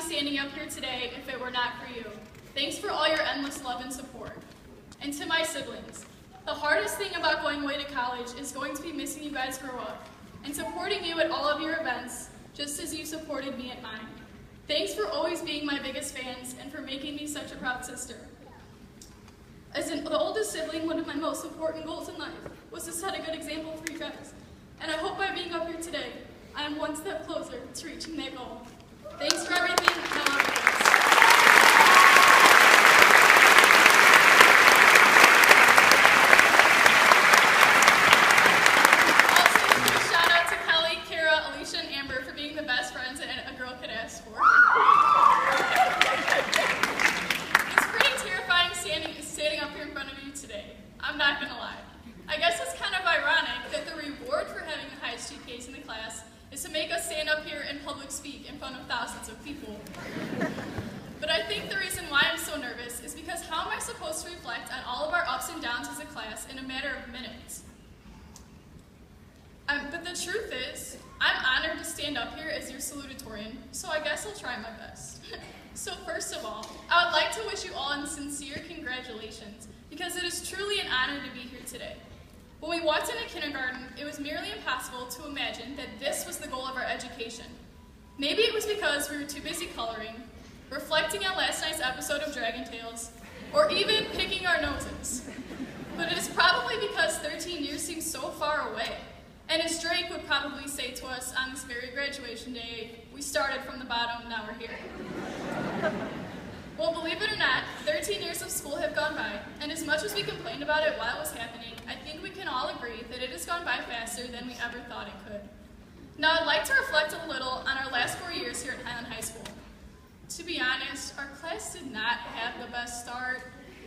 standing up here today if it were not for you. Thanks for all your endless love and support. And to my siblings, the hardest thing about going away to college is going to be missing you guys grow up and supporting you at all of your events, just as you supported me at mine. Thanks for always being my biggest fans and for making me such a proud sister. As the oldest sibling, one of my most important goals in life was to set a good example for you guys. And I hope by being up here today, I am one step closer to reaching that goal. Thanks for everything, and I love you guys. But I think the reason why I'm so nervous is because how am I supposed to reflect on all of our ups and downs as a class in a matter of minutes? But the truth is, I'm honored to stand up here as your salutatorian, so I guess I'll try my best. So first of all, I would like to wish you all sincere congratulations, because it is truly an honor to be here today. When we walked into kindergarten, it was merely impossible to imagine that this was the goal of our education. Maybe it was because we were too busy coloring, reflecting on last night's episode of Dragon Tales, or even picking our noses. But it is probably because 13 years seems so far away. And as Drake would probably say to us on this very graduation day, we started from the bottom, now we're here. Well, believe it or not, 13 years of school have gone by, and as much as we complained about it while it was happening, I think we can all agree that it has gone by faster than we ever thought it could. Now, I'd like to reflect a little on our last 4 years here at Highland High School. To be honest, our class did not have the best start.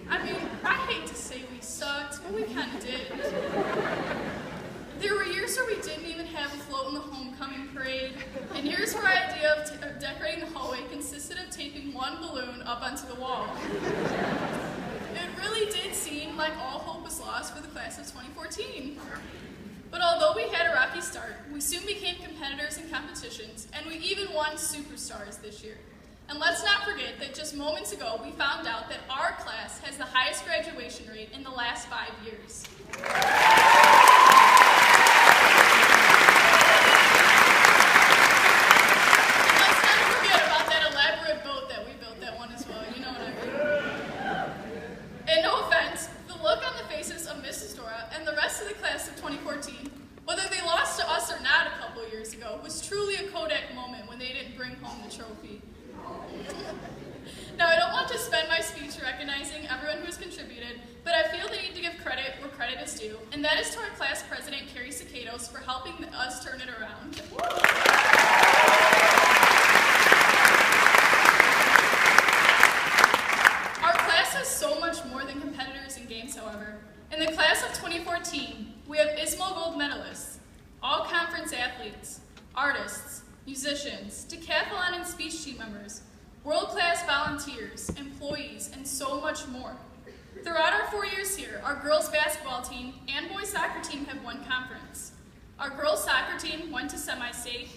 I mean, I hate to say we sucked, but we kind of did. There were years where we didn't even have a float in the homecoming parade, and years where our idea of decorating the hallway consisted of taping one balloon up onto the wall. It really did seem like all hope was lost for the class of 2014. But although we had a rocky start, we soon became competitors in competitions, and we even won Superstars this year. And let's not forget that just moments ago, we found out that our class has the highest graduation rate in the last 5 years. Let's not forget about that elaborate boat that we built that one as well, you know what I mean. And no offense, the look on the faces of Mrs. Dora and the rest of the class of 2014, whether they lost to us or not a couple years ago, was truly a Kodak moment when they didn't bring home the trophy. Now, I don't want to spend my speech recognizing everyone who has contributed, but I feel the need to give credit where credit is due, and that is to our class president, Carrie Cicados, for helping us turn it around. Our class has so much more than competitors in games, however. In the class of 2014, we have ISMO gold medalists, all-conference athletes, artists, musicians, decathlon and speech team members, world-class volunteers, employees, and so much more. Throughout our 4 years here, our girls basketball team and boys soccer team have won conference. Our girls soccer team went to semi-state.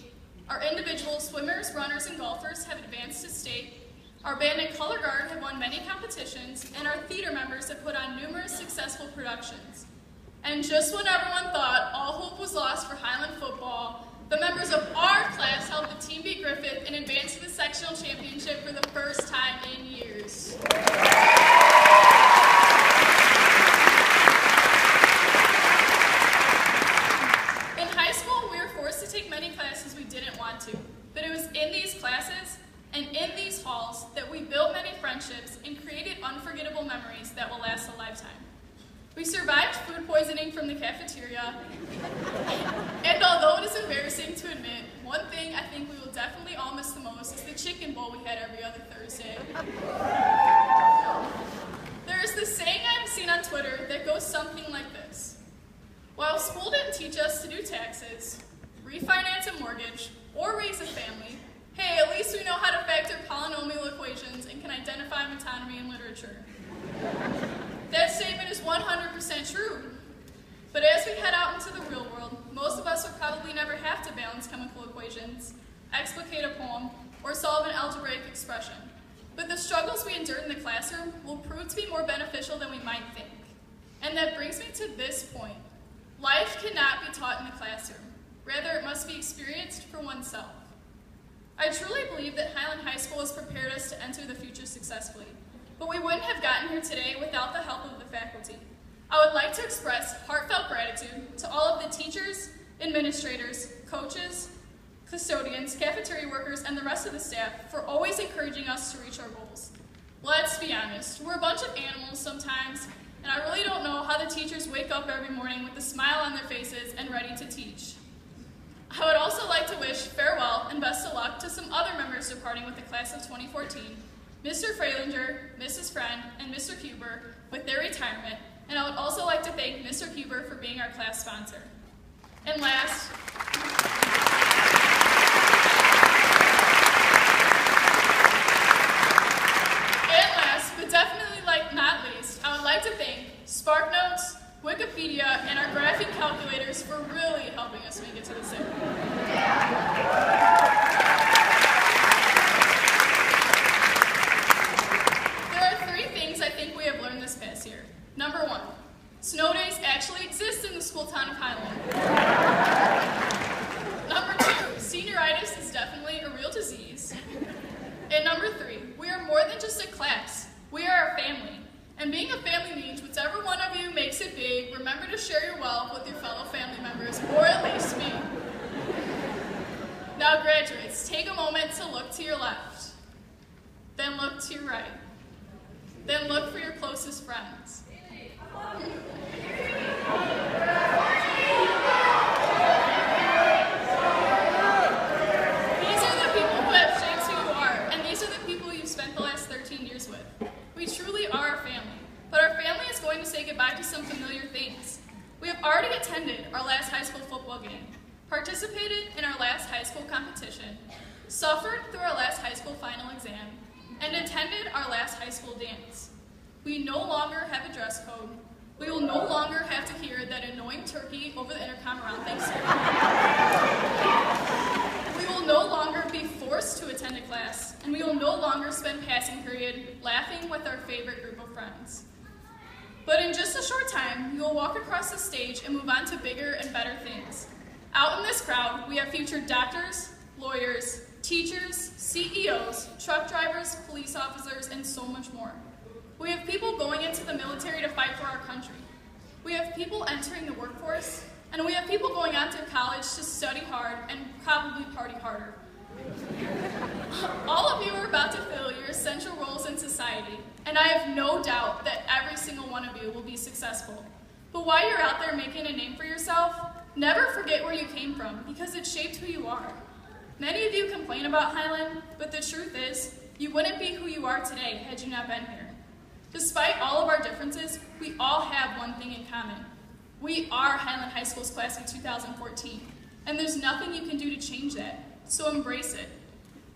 Our individual swimmers, runners, and golfers have advanced to state. Our band and color guard have won many competitions, and our theater members have put on numerous successful productions. And just when everyone thought all hope was lost for Highland football, the members of our class helped the team beat Griffith and advance to the sectional championship for the first time in years. In high school, we were forced to take many classes we didn't want to, but it was in these classes and in these halls that we built many friendships and created unforgettable memories that will last a lifetime. We survived food poisoning from the cafeteria, and although it is embarrassing to admit, one thing I think we will definitely all miss the most is the chicken bowl we had every other Thursday. There is this saying I've seen on Twitter that goes something like this: while school didn't teach us to do taxes, refinance a mortgage, or raise a family, hey, at least we know how to factor polynomial equations and can identify metonymy in literature. That statement is 100% true. But as we head out into the real world, most of us will probably never have to balance chemical equations, explicate a poem, or solve an algebraic expression. But the struggles we endure in the classroom will prove to be more beneficial than we might think. And that brings me to this point. Life cannot be taught in the classroom. Rather, it must be experienced for oneself. I truly believe that Highland High School has prepared us to enter the future successfully, but we wouldn't have gotten here today without the help of the faculty. I would like to express heartfelt gratitude to all of the teachers, administrators, coaches, custodians, cafeteria workers, and the rest of the staff for always encouraging us to reach our goals. Let's be honest, we're a bunch of animals sometimes, and I really don't know how the teachers wake up every morning with a smile on their faces and ready to teach. I would also like to wish farewell and best of luck to some other members departing with the class of 2014, Mr. Freilinger, Mrs. Friend, and Mr. Huber with their retirement, and I would also like to thank Mr. Huber for being our class sponsor. And last, but definitely not least, I would like to thank SparkNotes, Wikipedia, and our graphing calculators for really helping us make it to this end. There are 3 things I think we have learned this past year. Number 1, snow days actually exist in the school town of Highland. Number 2, senioritis is definitely a real disease. And number 3, we are more than just a class. We are a family. And being a family means whichever one of you makes it big, remember to share your wealth with your fellow family members, or at least me. Now graduates, take a moment to look to your left. Then look to your right. Then look for your closest friends. These are the people who have shaped who you are, and these are the people you've spent the last 13 years with. We truly are a family, but our family is going to say goodbye to some familiar things. We have already attended our last high school football game, participated in our last high school competition, suffered through our last high school final exam, and attended our last high school dance. We no longer have a dress code. We will no longer have to hear that annoying turkey over the intercom around Thanksgiving. We will no longer be forced to attend a class, and we will no longer spend passing period laughing with our favorite group of friends. But in just a short time, we will walk across the stage and move on to bigger and better things. Out in this crowd, we have future doctors, lawyers, teachers, CEOs, truck drivers, police officers, and so much more. We have people going into the military to fight for our country. We have people entering the workforce, and we have people going on to college to study hard and probably party harder. All of you are about to fill your essential roles in society, and I have no doubt that every single one of you will be successful. But while you're out there making a name for yourself, never forget where you came from, because it shaped who you are. Many of you complain about Highland, but the truth is, you wouldn't be who you are today had you not been here. Despite all of our differences, we all have one thing in common. We are Highland High School's class of 2014, and there's nothing you can do to change that, so embrace it.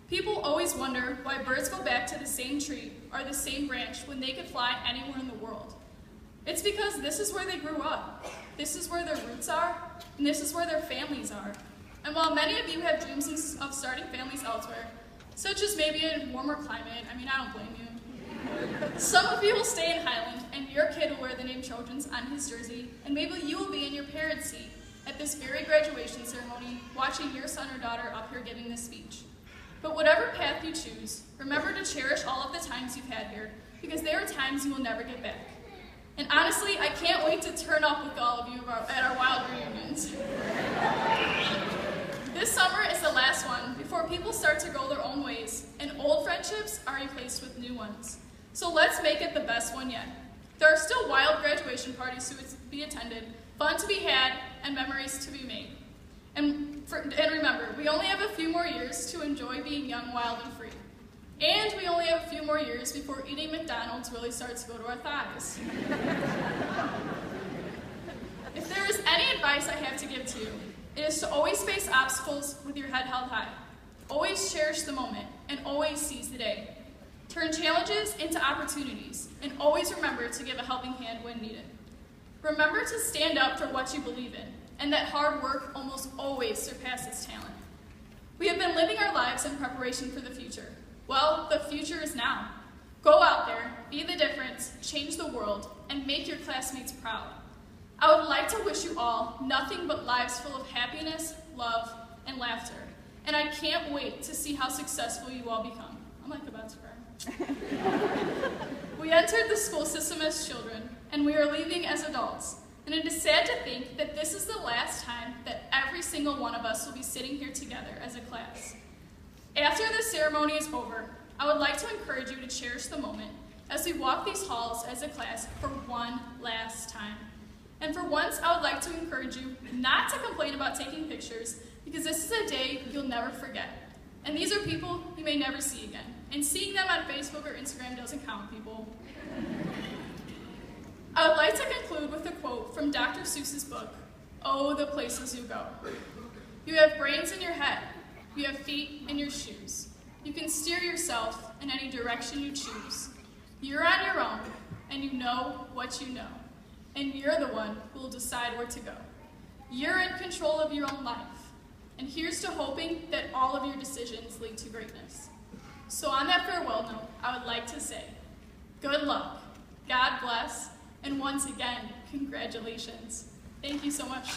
People always wonder why birds go back to the same tree or the same branch when they could fly anywhere in the world. It's because this is where they grew up, this is where their roots are, and this is where their families are. And while many of you have dreams of starting families elsewhere, such as maybe in a warmer climate, I don't blame you. Some of you will stay in Highland, and your kid will wear the name Trojans on his jersey, and maybe you will be in your parents' seat at this very graduation ceremony, watching your son or daughter up here giving this speech. But whatever path you choose, remember to cherish all of the times you've had here, because there are times you will never get back. And honestly, I can't wait to turn up with all of you at our wild reunions. This summer is the last one before people start to go their own ways, and old friendships are replaced with new ones. So let's make it the best one yet. There are still wild graduation parties to be attended, fun to be had, and memories to be made. And remember, we only have a few more years to enjoy being young, wild, and free. And we only have a few more years before eating McDonald's really starts to go to our thighs. If there is any advice I have to give to you, it is to always face obstacles with your head held high. Always cherish the moment, and always seize the day. Turn challenges into opportunities, and always remember to give a helping hand when needed. Remember to stand up for what you believe in, and that hard work almost always surpasses talent. We have been living our lives in preparation for the future. Well, the future is now. Go out there, be the difference, change the world, and make your classmates proud. I would like to wish you all nothing but lives full of happiness, love, and laughter. And I can't wait to see how successful you all become. I'm like about to cry. We entered the school system as children, and we are leaving as adults. And it is sad to think that this is the last time that every single one of us will be sitting here together as a class. After the ceremony is over, I would like to encourage you to cherish the moment as we walk these halls as a class for one last time. And for once, I would like to encourage you not to complain about taking pictures, because this is a day you'll never forget. And these are people you may never see again. And seeing them on Facebook or Instagram doesn't count, people. I would like to conclude with a quote from Dr. Seuss's book, Oh, the Places You Go. You have brains in your head. You have feet in your shoes. You can steer yourself in any direction you choose. You're on your own, and you know what you know. And you're the one who will decide where to go. You're in control of your own life. And here's to hoping that all of your decisions lead to greatness. So on that farewell note, I would like to say, good luck, God bless, and once again, congratulations. Thank you so much.